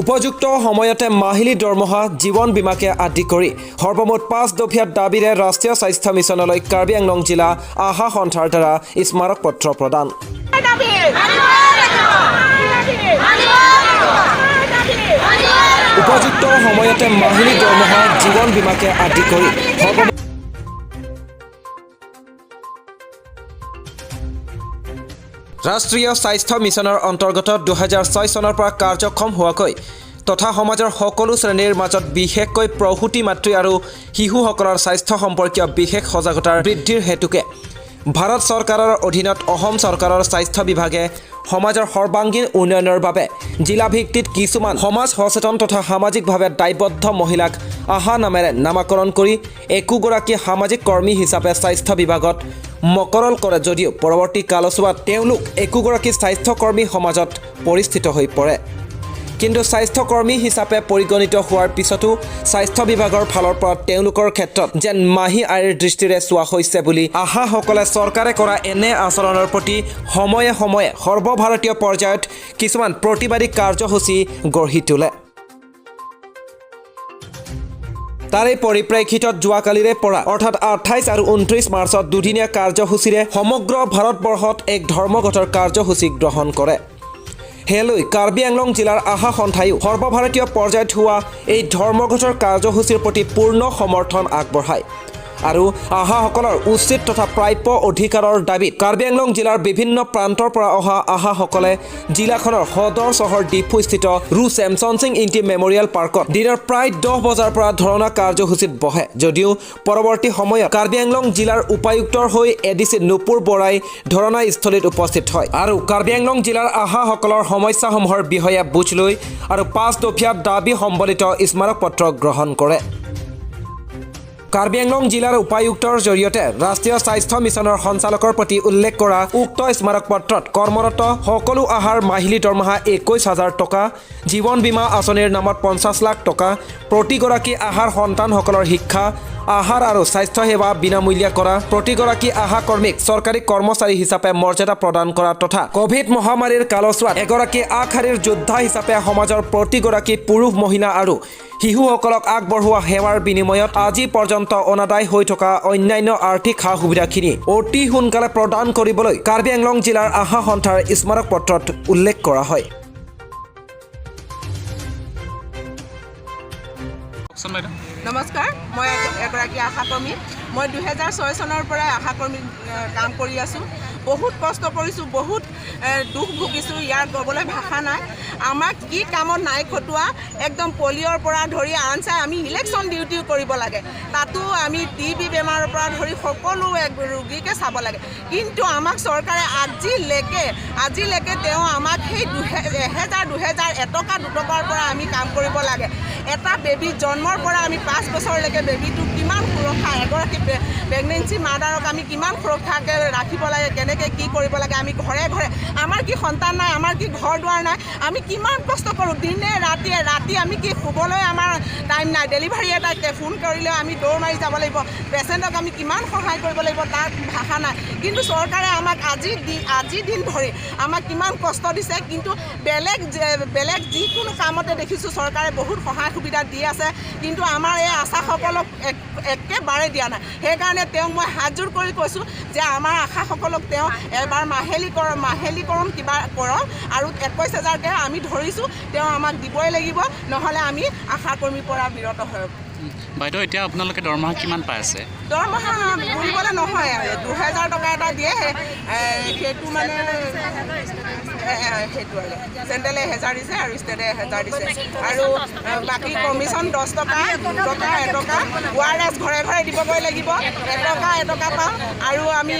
উপযুক্ত সময়তে মাহিলী দৰমহা জীৱন বীমাকে আদি কৰি সৰ্বমুঠ 5 দফীয়া দাবীৰে ৰাষ্ট্ৰীয় স্বাস্থ্য মিছনলৈ কাৰ্বি আংলং জিলা আশা সন্থাৰ দ্বাৰা স্মাৰক পত্ৰ প্ৰদান। উপযুক্ত সময়তে মাহিলী দৰমহা জীৱন বীমাকে আদি কৰি ৰাষ্ট্ৰীয় স্বাস্থ্য মিছনৰ অন্তৰ্গত 2006 চনৰ পৰা কাৰ্যক্ষম হোৱাকৈ তথা সমাজৰ সকলো শ্ৰেণীৰ মাজত বিশেষকৈ প্ৰসূতি মাতৃ আৰু শিশুসকলৰ স্বাস্থ্য সম্পৰ্কীয় বিশেষ সজাগতাৰ বৃদ্ধিৰ হেতুকে ভাৰত চৰকাৰৰ অধীনত অসম চৰকাৰৰ স্বাস্থ্য বিভাগে সমাজৰ সৰ্বাংগীন উন্নয়নৰ বাবে জিলা ভিত্তিত কিছুমান সমাজ সচেতন তথা সামাজিকভাৱে দায়বদ্ধ মহিলাক আশা নামেৰে নামাকৰণ কৰি একোগৰাকী সামাজিক কৰ্মী হিচাপে স্বাস্থ্য বিভাগত মকৰল কৰে যদিও পৰৱৰ্তী কালছোৱাত তেওঁলোক একোগৰাকী স্বাস্থ্যকৰ্মী সমাজত পৰিস্থিত হৈ পৰে। কিন্তু স্বাস্থ্যকৰ্মী হিচাপে পৰিগণিত হোৱাৰ পিছতো স্বাস্থ্য বিভাগৰ ফালৰ পৰা তেওঁলোকৰ ক্ষেত্ৰত যেন মাহী আইৰ দৃষ্টিৰে চোৱা হৈছে বুলি আশাসকলে চৰকাৰে কৰা এনে আচৰণৰ প্ৰতি সময়ে সময়ে সৰ্বভাৰতীয় পৰ্যায়ত কিছুমান প্ৰতিবাদী কাৰ্যসূচী গঢ়ি তোলে। তাৰে পৰিপ্ৰেক্ষিতত যোৱাকালিৰে পৰা অৰ্থাৎ 28 আৰু 29 মাৰ্চত দুদিনীয়া কাৰ্যসূচীৰে সমগ্ৰ ভাৰতবৰ্ষত এক ধৰ্মঘটৰ কাৰ্যসূচী গ্ৰহণ কৰে। হেলৈ কাৰ্বি আংলং জিলাৰ আশা সন্থায়ো সৰ্বভাৰতীয় পৰ্যায়ত হোৱা এই ধৰ্মঘটৰ কাৰ্যসূচীৰ প্ৰতি পূৰ্ণ সমৰ্থন আগবঢ়ায় আৰু আশাসকলৰ উচিত তথা প্ৰাপ্য অধিকাৰৰ দাবীত কাৰ্বি আংলং জিলাৰ বিভিন্ন প্ৰান্তৰ পৰা অহা আশাসকলে জিলাখনৰ সদৰ চহৰ ডিফুস্থিত ৰু চেমচন সিং ইণ্টি মেমৰিয়েল পাৰ্কত দিনৰ প্ৰায় 10 বজাৰ পৰা ধৰ্ণা কাৰ্যসূচীত বহে যদিও পৰৱৰ্তী সময়ত কাৰ্বি আংলং জিলাৰ উপায়ুক্তৰ হৈ এডিচি নুপুৰ বৰাই ধৰ্ণাস্থলীত উপস্থিত হয় আৰু কাৰ্বি আংলং জিলাৰ আশাসকলৰ সমস্যাসমূহৰ বিষয়ে বুজ লৈ আৰু 5 দফীয়া দাবী সম্বলিত স্মাৰক পত্ৰ গ্ৰহণ কৰে। কাৰ্বি আংলং জিলাৰ উপায়ুক্তৰ জৰিয়তে ৰাষ্ট্ৰীয় স্বাস্থ্য মিছনৰ সঞ্চালকৰ প্ৰতি উল্লেখ কৰা উক্ত স্মাৰক পত্ৰত কৰ্মৰত সকলো আহাৰ মাহিলী দৰমহা 21,000 টকা, জীৱন বীমা আঁচনিৰ নামত 50 লাখ টকা, প্ৰতিগৰাকী আহাৰ সন্তানসকলৰ শিক্ষা, আহাৰ আৰু স্বাস্থ্য সেৱা বিনামূলীয়া কৰা, প্ৰতিগৰাকী আশা কৰ্মীক চৰকাৰী কৰ্মচাৰী হিচাপে মৰ্যাদা প্ৰদান কৰা তথা কোভিড মহামাৰীৰ কালছোৱাত এগৰাকী আগশাৰীৰ যোদ্ধা হিচাপে সমাজৰ প্ৰতিগৰাকী পুৰুষ মহিলা আৰু শিশুসকলক আগবঢ়োৱা সেৱাৰ বিনিময়ত আজি পৰ্যন্ত অনাদায় হৈ থকা অন্যান্য আৰ্থিক সা সুবিধাখিনি অতি সোনকালে প্ৰদান কৰিবলৈ কাৰ্বি আংলং জিলাৰ আশা সন্থাৰ স্মাৰক পত্ৰত উল্লেখ কৰা হয়। নমস্কাৰ, মই এগৰাকী আশাকৰ্মী। মই 2006 চনৰ পৰাই আশাকৰ্মী কাম কৰি আছোঁ। বহুত কষ্ট কৰিছোঁ, বহুত দুখ ভুগিছোঁ, ইয়াৰ ক'বলৈ ভাষা নাই। আমাক কি কামত নাই খটোৱা, একদম পলিঅ'ৰ পৰা ধৰি আনচাই আমি ইলেকশ্যন ডিউটিও কৰিব লাগে, তাতো আমি টিবি বেমাৰৰ পৰা ধৰি সকলো ৰোগীকে চাব লাগে। কিন্তু আমাক চৰকাৰে আজিলৈকে তেওঁ আমাক সেই 1,000 এটকা 2 টকাৰ পৰা আমি কাম কৰিব লাগে। এটা বেবী জন্মৰ পৰা আমি 5 বছৰলৈকে বেবীটোক কিমান সুৰক্ষা, এগৰাকী প্ৰেগনেঞ্চি মাদাৰক আমি কিমান সুৰক্ষাকৈ ৰাখিব লাগে, কেনেকৈ কি কৰিব লাগে, আমি ঘৰে ঘৰে আমাৰ কি সন্তান নাই, আমাৰ কি ঘৰ দুৱাৰ নাই, আমি কিমান কষ্ট কৰোঁ দিনে ৰাতি আমি কি শুবলৈ আমাৰ টাইম নাই। ডেলিভাৰী এটা ফোন কৰিলেও আমি দৌৰ মাৰি যাব লাগিব, পেচেণ্টক আমি কিমান সহায় কৰিব লাগিব তাৰ ভাষা নাই। কিন্তু চৰকাৰে আমাক আজি দিন ধৰি আমাক কিমান কষ্ট দিছে, কিন্তু বেলেগ যিকোনো কামতে দেখিছোঁ চৰকাৰে বহুত সহায় সুবিধা দি আছে, কিন্তু আমাৰ এই আশাসকলক একেবাৰে দিয়া নাই। সেইকাৰণে তেওঁক মই হাতযোৰ কৰি কৈছোঁ যে আমাৰ আশাসকলক তেওঁ এবাৰ মাহিলীকৰণ কিবা কৰক আৰু 21,000কৈ আমি ধৰিছোঁ, তেওঁ আমাক দিবই লাগিব, নহ'লে আমি আশাকৰ্মীৰ পৰা বিৰত হয়। বাইদেউ, এতিয়া আপোনালোকে দৰমহা কিমান পাই আছে? দৰমহা বুলিবলৈ নহয়, 2,000 টকা এটা দিয়ে, সেইটো মানে সেইটো আৰু চেণ্ট্ৰেলে 1,000 দিছে আৰু ষ্টেটে 1,000 দিছে আৰু বাকী কমিশ্যন 10 টকা, 2 টকা, 1 টকা, ORS ঘৰে ঘৰে দিবগৈ লাগিব, 1 টকা পাওঁ আৰু আমি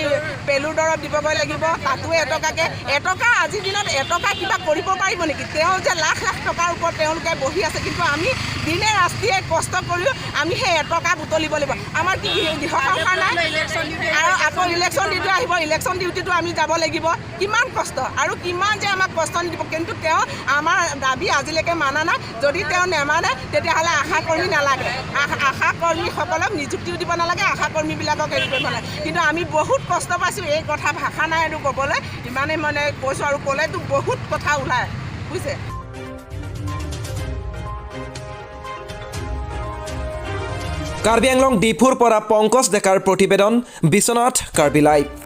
পেলুৰ দৰৱ দিবগৈ লাগিব, তাতো 1 টকাকৈ। 1 টকা আজিৰ দিনত 1 টকা কিবা কৰিব পাৰিব নেকি? তেওঁ যে লাখ লাখ টকাৰ ওপৰত তেওঁলোকে বহি আছে, কিন্তু আমি দিনে ৰাতিয়ে কষ্ট কৰিও আমি সেই 1 টকা বুটলিব লাগিব। আমাৰ কি গৃহসংসাৰ নাই আৰু আকৌ ইলেকশ্যন ডিউটি আহিব, ইলেকশ্যন ডিউটিটো আমি যাব লাগিব। কিমান কষ্ট আৰু কিমান যে আমাক কষ্ট নিদিব, কিন্তু তেওঁ আমাৰ দাবী আজিলৈকে মানা নাই। যদি তেওঁ নেমানে তেতিয়াহ'লে আশাকৰ্মী নালাগে, আশাকৰ্মীসকলক নিযুক্তিও দিব নালাগে, আশাকৰ্মীবিলাকক হেৰি কৰিব নালাগে। কিন্তু আমি বহুত কষ্ট পাইছোঁ, এই কথা ভাষা নাই আৰু ক'বলৈ, ইমানেই মানে কৈছোঁ আৰু ক'লেতো বহুত কথা ওলায়, বুজিছে। কাৰ্বি আংলং ডিফুৰ পৰা পংকজ ডেকাৰ প্ৰতিবেদন বিশ্বনাথ কাৰ্বি লাইভ।